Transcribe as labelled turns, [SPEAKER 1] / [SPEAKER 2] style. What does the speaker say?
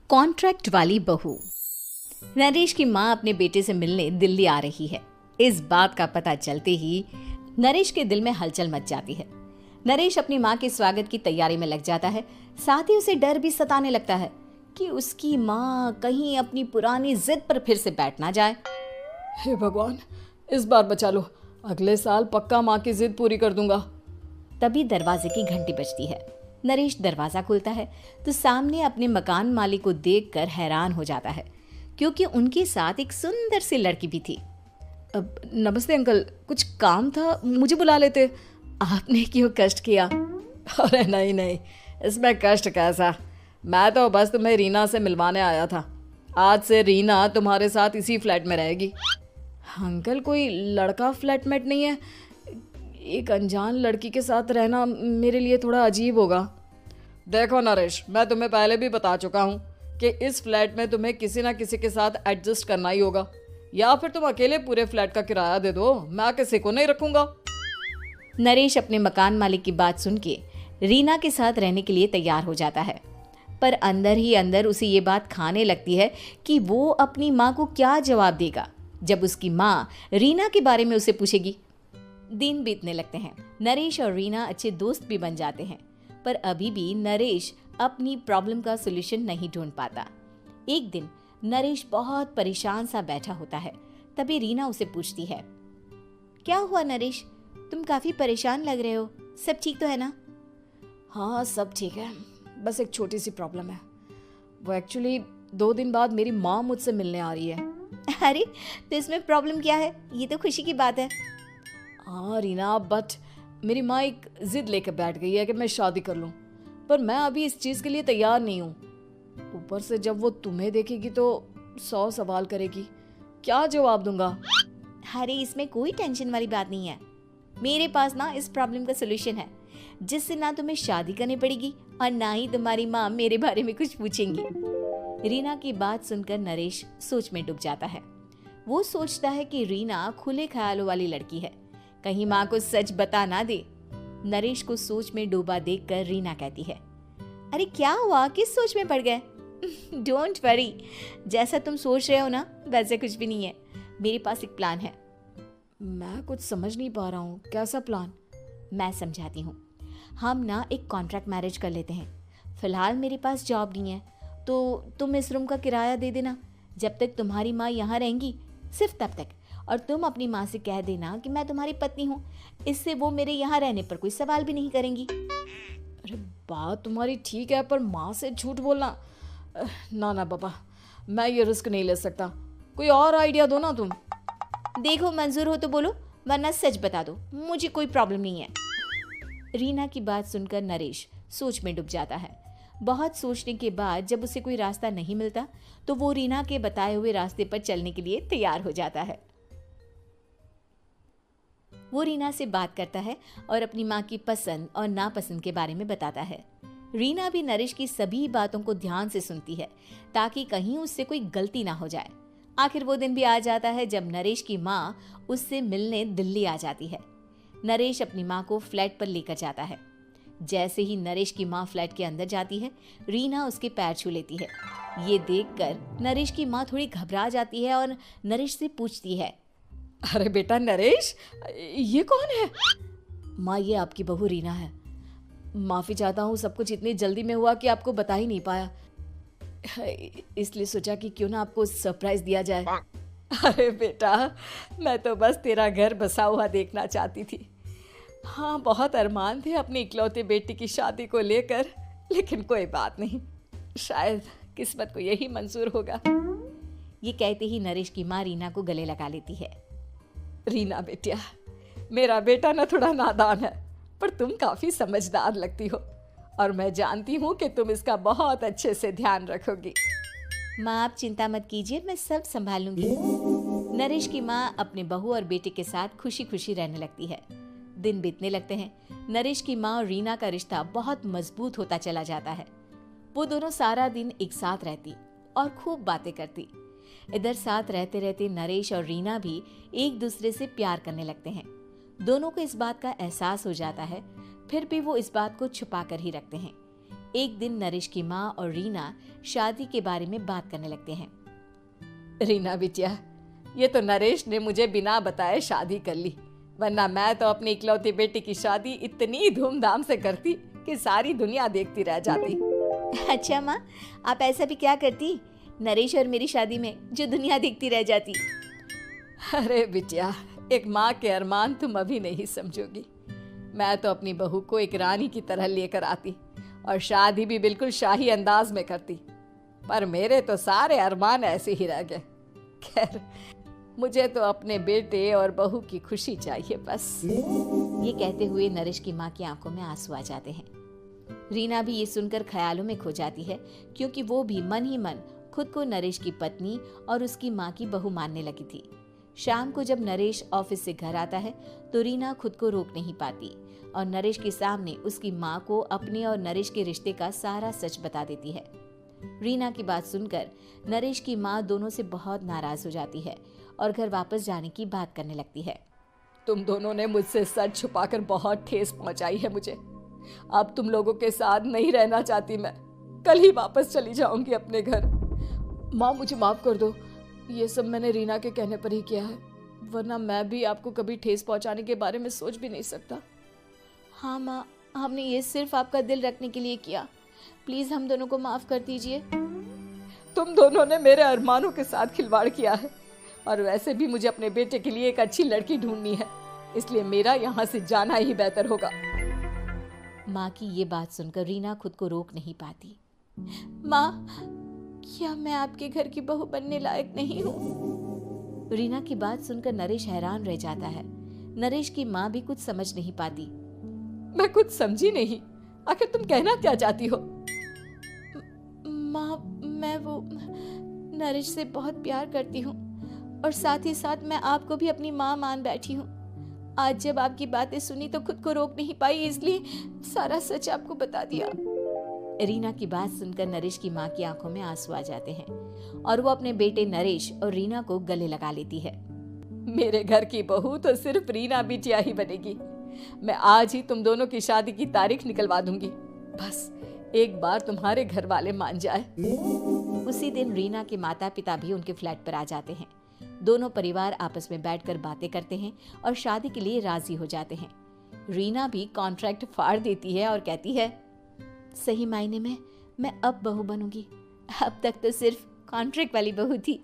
[SPEAKER 1] Contract वाली बहू। नरेश की माँ अपने बेटे से मिलने दिल्ली आ रही है। इस बात का पता चलते ही नरेश के दिल में हलचल मच जाती है। नरेश अपनी माँ के स्वागत की तैयारी में लग जाता है। साथ ही उसे डर भी सताने लगता है कि उसकी माँ कहीं अपनी पुरानी जिद पर फिर से बैठ ना जाए।
[SPEAKER 2] हे भगवान, इस बार बचा लो, अगले साल पक्का माँ की जिद पूरी कर दूंगा।
[SPEAKER 1] तभी दरवाजे की घंटी बजती है। नरेश दरवाजा खोलता है तो सामने अपने मकान मालिक को देखकर हैरान हो जाता है, क्योंकि उनके साथ एक सुंदर सी लड़की भी थी।
[SPEAKER 2] अब नमस्ते अंकल, कुछ काम था, मुझे बुला लेते।
[SPEAKER 1] आपने क्यों कष्ट किया?
[SPEAKER 2] अरे नहीं नहीं, इसमें कष्ट कैसा, मैं तो बस तुम्हें रीना से मिलवाने आया था। आज से रीना तुम्हारे साथ इसी फ्लैट में रहेगी। अंकल, कोई लड़का फ्लैटमेट नहीं है? एक अनजान लड़की के साथ रहना मेरे लिए थोड़ा अजीब होगा। देखो नरेश, मैं तुम्हें पहले भी बता चुका हूँ कि इस फ्लैट में तुम्हें किसी ना किसी के साथ एडजस्ट करना ही होगा, या फिर तुम अकेले पूरे फ्लैट का किराया दे दो, मैं किसी को नहीं रखूंगा।
[SPEAKER 1] नरेश अपने मकान मालिक की बात सुन के रीना के साथ रहने के लिए तैयार हो जाता है, पर अंदर ही अंदर उसे ये बात खाने लगती है कि वो अपनी माँ को क्या जवाब देगा जब उसकी माँ रीना के बारे में उसे पूछेगी। दिन बीतने लगते हैं। नरेश और रीना अच्छे दोस्त भी बन जाते हैं, पर अभी भी नरेश अपनी प्रॉब्लम का सॉल्यूशन नहीं ढूंढ पाता। एक दिन नरेश बहुत परेशान सा बैठा होता है। तभी रीना उसे पूछती है, क्या हुआ नरेश, तुम काफी परेशान लग रहे हो, सब ठीक तो है ना?
[SPEAKER 2] हाँ सब ठीक है, बस एक छोटी सी प्रॉब्लम है। वो एक्चुअली 2 दिन बाद मेरी माँ मुझसे मिलने आ रही है।
[SPEAKER 1] अरे तो इसमें प्रॉब्लम क्या है, ये तो खुशी की बात है।
[SPEAKER 2] हाँ रीना, बट मेरी माँ एक जिद लेकर बैठ गई है कि मैं शादी कर लूँ, पर मैं अभी इस चीज़ के लिए तैयार नहीं हूँ। ऊपर से जब वो तुम्हें देखेगी तो 100 सवाल करेगी, क्या जवाब दूंगा?
[SPEAKER 1] अरे इसमें कोई टेंशन वाली बात नहीं है। मेरे पास ना इस प्रॉब्लम का सलूशन है, जिससे ना तुम्हें शादी करनी पड़ेगी और ना ही तुम्हारी माँ मेरे बारे में कुछ पूछेंगी। रीना की बात सुनकर नरेश सोच में डूब जाता है। वो सोचता है कि रीना खुले ख्यालों वाली लड़की है, कहीं माँ को सच बता ना दे। नरेश को सोच में डूबा देखकर रीना कहती है, अरे क्या हुआ, किस सोच में पड़ गए? डोंट वरी, जैसा तुम सोच रहे हो ना वैसे कुछ भी नहीं है। मेरे पास एक प्लान है।
[SPEAKER 2] मैं कुछ समझ नहीं पा रहा हूँ, कैसा प्लान?
[SPEAKER 1] मैं समझाती हूँ। हम ना एक कॉन्ट्रैक्ट मैरिज कर लेते हैं। फिलहाल मेरे पास जॉब नहीं है, तो तुम इस रूम का किराया दे देना जब तक तुम्हारी माँ यहाँ रहेंगी, सिर्फ तब तक। और तुम अपनी माँ से कह देना कि मैं तुम्हारी पत्नी हूँ, इससे वो मेरे यहाँ रहने पर कोई सवाल भी नहीं करेंगी।
[SPEAKER 2] अरे बात तुम्हारी ठीक है, पर माँ से झूठ बोलना, ना ना पापा, मैं ये रिस्क नहीं ले सकता। कोई और आइडिया दो ना तुम।
[SPEAKER 1] देखो मंजूर हो तो बोलो, वरना सच बता दो, मुझे कोई प्रॉब्लम नहीं है। रीना की बात सुनकर नरेश सोच में डूब जाता है। बहुत सोचने के बाद जब उसे कोई रास्ता नहीं मिलता तो वो रीना के बताए हुए रास्ते पर चलने के लिए तैयार हो जाता है। वो रीना से बात करता है और अपनी माँ की पसंद और नापसंद के बारे में बताता है। रीना भी नरेश की सभी बातों को ध्यान से सुनती है, ताकि कहीं उससे कोई गलती ना हो जाए। आखिर वो दिन भी आ जाता है जब नरेश की माँ उससे मिलने दिल्ली आ जाती है। नरेश अपनी माँ को फ्लैट पर लेकर जाता है। जैसे ही नरेश की माँ फ्लैट के अंदर जाती है, रीना उसके पैर छू लेती है। ये देखकर नरेश की माँ थोड़ी घबरा जाती है और नरेश से पूछती है,
[SPEAKER 2] अरे बेटा नरेश, ये कौन है? माँ, ये आपकी बहू रीना है। माफ़ी चाहता हूँ, सब कुछ इतनी जल्दी में हुआ कि आपको बता ही नहीं पाया, इसलिए सोचा कि क्यों ना आपको सरप्राइज दिया जाए। अरे बेटा, मैं तो बस तेरा घर बसा हुआ देखना चाहती थी। हाँ, बहुत अरमान थे अपनी इकलौते बेटी की शादी को लेकर, लेकिन कोई बात नहीं, शायद किस्मत को यही मंजूर होगा।
[SPEAKER 1] ये कहते ही नरेश की माँ रीना को गले लगा लेती है।
[SPEAKER 2] रीना बेटिया, मेरा बेटा ना थोड़ा नादान है, पर तुम काफ़ी समझदार लगती हो, और मैं जानती हूँ कि तुम इसका बहुत अच्छे से ध्यान रखोगी।
[SPEAKER 1] माँ आप चिंता मत कीजिए, मैं सब संभाल लूंगी। नरेश की माँ अपने बहू और बेटे के साथ खुशी खुशी रहने लगती है। दिन बीतने लगते हैं। नरेश की माँ और रीना का रिश्ता बहुत मजबूत होता चला जाता है। वो दोनों सारा दिन एक साथ रहती और खूब बातें करती। इधर साथ रहते रहते नरेश और रीना भी एक दूसरे से प्यार करने लगते हैं। दोनों को इस बात का एहसास हो जाता है, फिर भी वो इस बात को छुपा कर ही रखते हैं। एक दिन नरेश की माँ और रीना शादी के बारे में बात करने लगते हैं।
[SPEAKER 2] रीना बिटिया, ये तो नरेश ने मुझे बिना बताए शादी कर ली, वरना मैं तो अपनी इकलौती बेटी की शादी इतनी धूमधाम से करती कि सारी दुनिया देखती रह जाती।
[SPEAKER 1] अच्छा माँ, आप ऐसा भी क्या करती नरेश और मेरी शादी में जो दुनिया देखती रह जाती?
[SPEAKER 2] अरे बिटिया, एक माँ के अरमान तुम अभी नहीं समझोगी। मैं तो अपनी बहू को एक रानी की तरह लेकर आती और शादी भी बिल्कुल शाही अंदाज में करती, पर मेरे तो सारे अरमान ऐसे ही रह गए। खैर, मुझे तो अपने बेटे और बहू की खुशी चाहिए बस।
[SPEAKER 1] ये कहते हुए नरेश की माँ की आंखों में आंसू आ जाते हैं। रीना भी ये सुनकर ख्यालों में खो जाती है, क्योंकि वो भी मन ही मन खुद को नरेश की पत्नी और उसकी माँ की बहू मानने लगी थी। शाम को जब नरेश ऑफिस से घर आता है तो रीना खुद को रोक नहीं पाती और नरेश के सामने उसकी माँ को अपने और नरेश के रिश्ते का सारा सच बता देती है। रीना की बात सुनकर नरेश की माँ दोनों से बहुत नाराज हो जाती है और घर वापस जाने की बात करने लगती है।
[SPEAKER 2] तुम दोनों ने मुझसे सच छुपाकर बहुत ठेस पहुंचाई है मुझे। अब तुम लोगों के साथ नहीं रहना चाहती मैं, कल ही वापस चली जाऊंगी अपने घर। माँ, मुझे माफ कर दो, ये सब मैंने रीना के कहने पर ही किया है, वरना मैं भी आपको कभी ठेस पहुंचाने के बारे में सोच भी नहीं सकता।
[SPEAKER 1] हाँ माँ, हमने ये सिर्फ आपका दिल रखने के लिए किया, प्लीज हम दोनों को माफ कर दीजिए।
[SPEAKER 2] तुम दोनों ने मेरे अरमानों के साथ खिलवाड़ किया है, और वैसे भी मुझे अपने बेटे के लिए एक अच्छी लड़की ढूंढनी है, इसलिए मेरा यहाँ से जाना ही बेहतर होगा।
[SPEAKER 1] माँ की ये बात सुनकर रीना खुद को रोक नहीं पाती। माँ, क्या मैं आपके घर की बहू बनने लायक नहीं हूँ? रीना की बात सुनकर नरेश हैरान रह जाता है। नरेश की माँ भी कुछ समझ नहीं पाती।
[SPEAKER 2] मैं कुछ समझी नहीं, आखिर तुम कहना क्या चाहती हो?
[SPEAKER 1] माँ, मैं वो नरेश से बहुत प्यार करती हूँ और साथ ही साथ मैं आपको भी अपनी माँ मान बैठी हूँ। आज जब आपकी बातें सुनी तो खुद को रोक नहीं पाई, इसलिए सारा सच आपको बता दिया। रीना की बात सुनकर नरेश की माँ की आंखों में आंसू आ जाते हैं और वो अपने बेटे नरेश और रीना को गले लगा लेती है।
[SPEAKER 2] मेरे घर की बहू तो सिर्फ रीना बिटिया ही बनेगी। मैं आज ही तुम दोनों की शादी की तारीख निकलवा दूंगी, बस एक बार तुम्हारे घर वाले मान जाए।
[SPEAKER 1] उसी दिन रीना के माता पिता भी उनके फ्लैट पर आ जाते हैं। दोनों परिवार आपस में बैठकर बातें करते हैं और शादी के लिए राजी हो जाते हैं। रीना भी कॉन्ट्रैक्ट फाड़ देती है और कहती है, सही मायने में मैं अब बहू बनूंगी, अब तक तो सिर्फ कॉन्ट्रैक्ट वाली बहू थी।